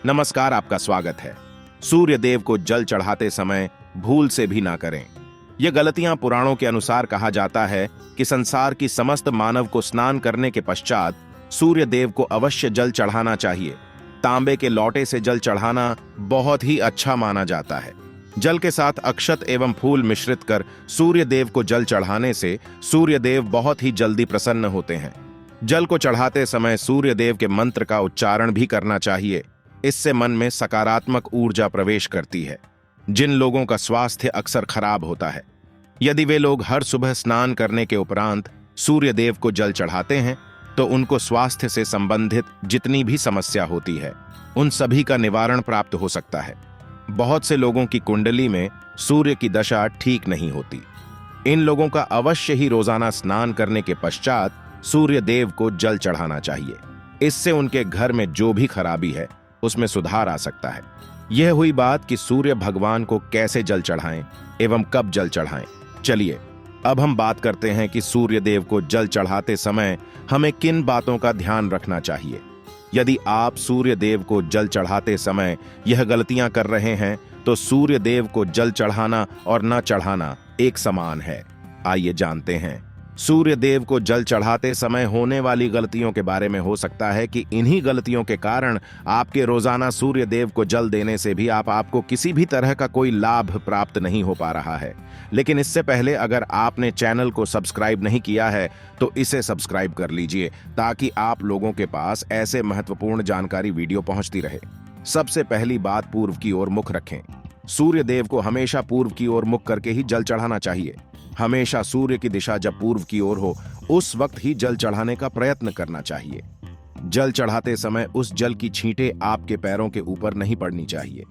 नमस्कार, आपका स्वागत है। सूर्य देव को जल चढ़ाते समय भूल से भी ना करें। ये गलतियां पुराणों के अनुसार कहा जाता है कि संसार की समस्त मानव को स्नान करने के पश्चात सूर्य देव को अवश्य जल चढ़ाना चाहिए। तांबे के लोटे से जल चढ़ाना बहुत ही अच्छा माना जाता है। जल के साथ अक्षत एवं फूल मिश्रित कर सूर्य देव को जल चढ़ाने से सूर्य देव बहुत ही जल्दी प्रसन्न होते हैं। जल को चढ़ाते समय सूर्य देव के मंत्र का उच्चारण भी करना चाहिए। इससे मन में सकारात्मक ऊर्जा प्रवेश करती है। जिन लोगों का स्वास्थ्य अक्सर खराब होता है, यदि वे लोग हर सुबह स्नान करने के उपरांत सूर्य देव को जल चढ़ाते हैं तो उनको स्वास्थ्य से संबंधित जितनी भी समस्या होती है उन सभी का निवारण प्राप्त हो सकता है। बहुत से लोगों की कुंडली में सूर्य की दशा ठीक नहीं होती। इन लोगों का अवश्य ही रोजाना स्नान करने के पश्चात सूर्य देव को जल चढ़ाना चाहिए। इससे उनके घर में जो भी खराबी है उसमें सुधार आ सकता है। यह हुई बात कि सूर्य भगवान को कैसे जल चढ़ाएं एवं कब जल चढ़ाएं। चलिए अब हम बात करते हैं कि सूर्य देव को जल चढ़ाते समय हमें किन बातों का ध्यान रखना चाहिए। यदि आप सूर्य देव को जल चढ़ाते समय यह गलतियां कर रहे हैं तो सूर्य देव को जल चढ़ाना और न चढ़ाना एक समान है। आइए जानते हैं सूर्य देव को जल चढ़ाते समय होने वाली गलतियों के बारे में। हो सकता है कि इन्हीं गलतियों के कारण आपके रोजाना सूर्य देव को जल देने से भी आपको किसी भी तरह का कोई लाभ प्राप्त नहीं हो पा रहा है। लेकिन इससे पहले अगर आपने चैनल को सब्सक्राइब नहीं किया है तो इसे सब्सक्राइब कर लीजिए ताकि आप लोगों के पास ऐसे महत्वपूर्ण जानकारी वीडियो पहुंचती रहे। सबसे पहली बात, पूर्व की ओर मुख रखें। सूर्य देव को हमेशा पूर्व की ओर मुख करके ही जल चढ़ाना चाहिए। हमेशा सूर्य की दिशा जब पूर्व की ओर हो उस वक्त ही जल चढ़ाने का प्रयत्न करना चाहिए। जल चढ़ाते समय उस जल की छींटें आपके पैरों के ऊपर नहीं पड़नी चाहिए।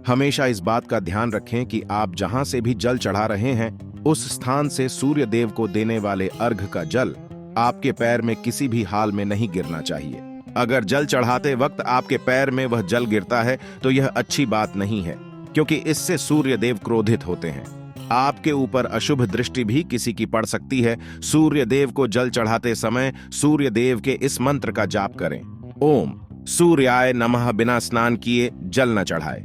हमेशा इस बात का ध्यान रखें कि आप जहां से भी जल चढ़ा रहे हैं उस स्थान से सूर्य देव को देने वाले अर्घ का जल आपके पैर में किसी भी हाल में नहीं गिरना चाहिए। अगर जल चढ़ाते वक्त आपके पैर में वह जल गिरता है तो यह अच्छी बात नहीं है, क्योंकि इससे सूर्य देव क्रोधित होते हैं। आपके ऊपर अशुभ दृष्टि भी किसी की पड़ सकती है। सूर्य देव को जल चढ़ाते समय सूर्य देव के इस मंत्र का जाप करें, ओम सूर्याय नमः। बिना स्नान किए जल न चढ़ाए।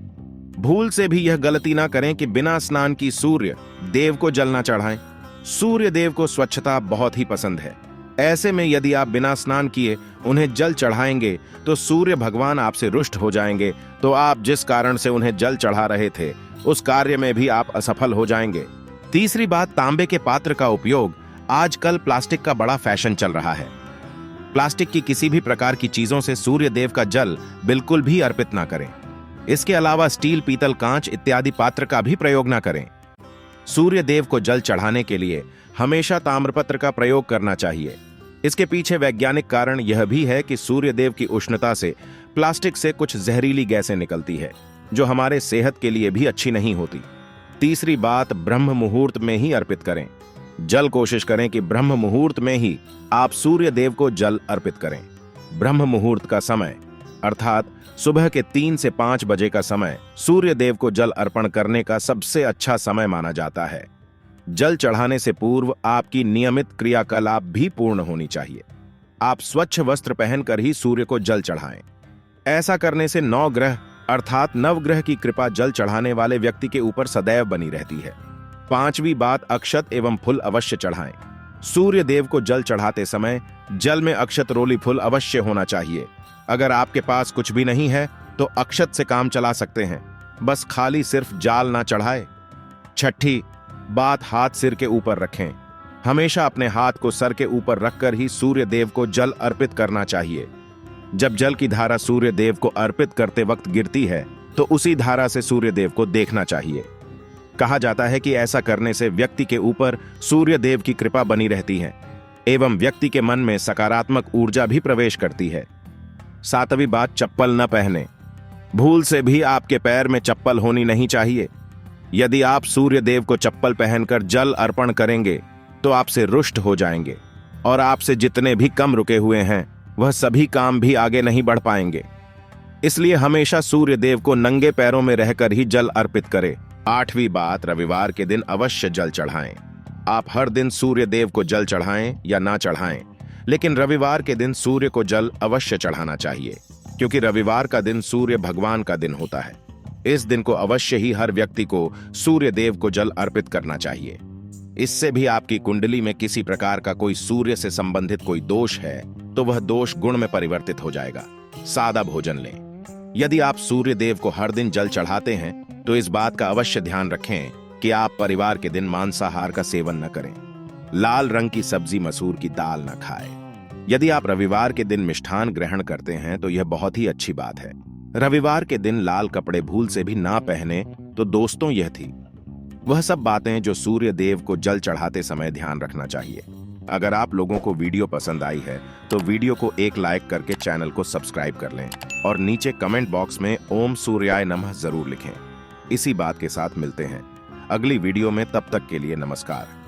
भूल से भी यह गलती ना करें कि बिना स्नान की सूर्य देव को जल न चढ़ाएं। सूर्य देव को स्वच्छता बहुत ही पसंद है। ऐसे में यदि आप बिना स्नान किए उन्हें जल चढ़ाएंगे तो सूर्य भगवान आपसे रुष्ट हो जाएंगे। तो आप जिस कारण से उन्हें जल चढ़ा रहे थे उस कार्य में भी आप असफल हो जाएंगे। तीसरी बात, तांबे के पात्र का उपयोग। आजकल प्लास्टिक का बड़ा फैशन चल रहा है। प्लास्टिक की किसी भी प्रकार की चीजों से सूर्य देव का जल बिल्कुल भी अर्पित ना करें। इसके अलावा स्टील, पीतल, कांच इत्यादि पात्र का भी प्रयोग ना करें। सूर्य देव को जल चढ़ाने के लिए हमेशा ताम्रपत्र का प्रयोग करना चाहिए। इसके पीछे वैज्ञानिक कारण यह भी है कि सूर्य देव की उष्णता से प्लास्टिक से कुछ जहरीली गैसें निकलती है जो हमारे सेहत के लिए भी अच्छी नहीं होती। तीसरी बात, ब्रह्म मुहूर्त में ही अर्पित करें। जल कोशिश करें कि ब्रह्म मुहूर्त में ही आप सूर्य देव को जल अर्पित करें। ब्रह्म मुहूर्त का समय अर्थात सुबह के 3 से 5 बजे का समय सूर्य देव को जल अर्पण करने का सबसे अच्छा समय माना जाता है। जल चढ़ाने से पूर्व आपकी नियमित क्रियाकलाप भी पूर्ण होनी चाहिए। आप स्वच्छ वस्त्र पहनकर ही सूर्य को जल चढ़ाएं। ऐसा करने से 9 ग्रह अर्थात नवग्रह की कृपा जल चढ़ाने वाले व्यक्ति के ऊपर सदैव बनी रहती है। पांचवी बात, अक्षत एवं फूल अवश्य चढ़ाएं। सूर्य देव को जल चढ़ाते समय जल में अक्षत, रोली, फूल अवश्य होना चाहिए। अगर आपके पास कुछ भी नहीं है तो अक्षत से काम चला सकते हैं, बस खाली सिर्फ जाल ना चढ़ाए। छठी बात, हाथ सिर के ऊपर रखें। हमेशा अपने हाथ को सर के ऊपर रखकर ही सूर्य देव को जल अर्पित करना चाहिए। जब जल की धारा सूर्य देव को अर्पित करते वक्त गिरती है तो उसी धारा से सूर्य देव को देखना चाहिए। कहा जाता है कि ऐसा करने से व्यक्ति के ऊपर सूर्य देव की कृपा बनी रहती है एवं व्यक्ति के मन में सकारात्मक ऊर्जा भी प्रवेश करती है। 7वीं बात, चप्पल न पहने। भूल से भी आपके पैर में चप्पल होनी नहीं चाहिए। यदि आप सूर्य देव को चप्पल पहनकर जल अर्पण करेंगे तो आपसे रुष्ट हो जाएंगे और आपसे जितने भी कम रुके हुए हैं वह सभी काम भी आगे नहीं बढ़ पाएंगे। इसलिए हमेशा सूर्य देव को नंगे पैरों में रहकर ही जल अर्पित करें। 8वीं बात, रविवार के दिन अवश्य जल चढ़ाएं। आप हर दिन सूर्य देव को जल चढ़ाएं या ना चढ़ाएं, लेकिन रविवार के दिन सूर्य को जल अवश्य चढ़ाना चाहिए। क्योंकि रविवार का दिन सूर्य भगवान का दिन होता है। इस दिन को अवश्य ही हर व्यक्ति को सूर्य देव को जल अर्पित करना चाहिए। इससे भी आपकी कुंडली में किसी प्रकार का कोई सूर्य से संबंधित कोई दोष है तो वह दोष गुण में परिवर्तित हो जाएगा। सादा भोजन लें। यदि आप सूर्य देव को हर दिन जल चढ़ाते हैं तो इस बात का अवश्य ध्यान रखें कि आप परिवार के दिन मांसाहार का सेवन न करें। लाल रंग की सब्जी मसूर की दाल न खाएं। यदि आप रविवार के दिन मिष्ठान ग्रहण करते हैं तो यह बहुत ही अच्छी बात है। रविवार के दिन लाल कपड़े भूल से भी ना पहने। तो दोस्तों, यह थी वह सब बातें जो सूर्य देव को जल चढ़ाते समय ध्यान रखना चाहिए। अगर आप लोगों को वीडियो पसंद आई है तो वीडियो को एक लाइक करके चैनल को सब्सक्राइब कर लें और नीचे कमेंट बॉक्स में ओम सूर्याय नमः जरूर लिखें। इसी बात के साथ मिलते हैं अगली वीडियो में। तब तक के लिए नमस्कार।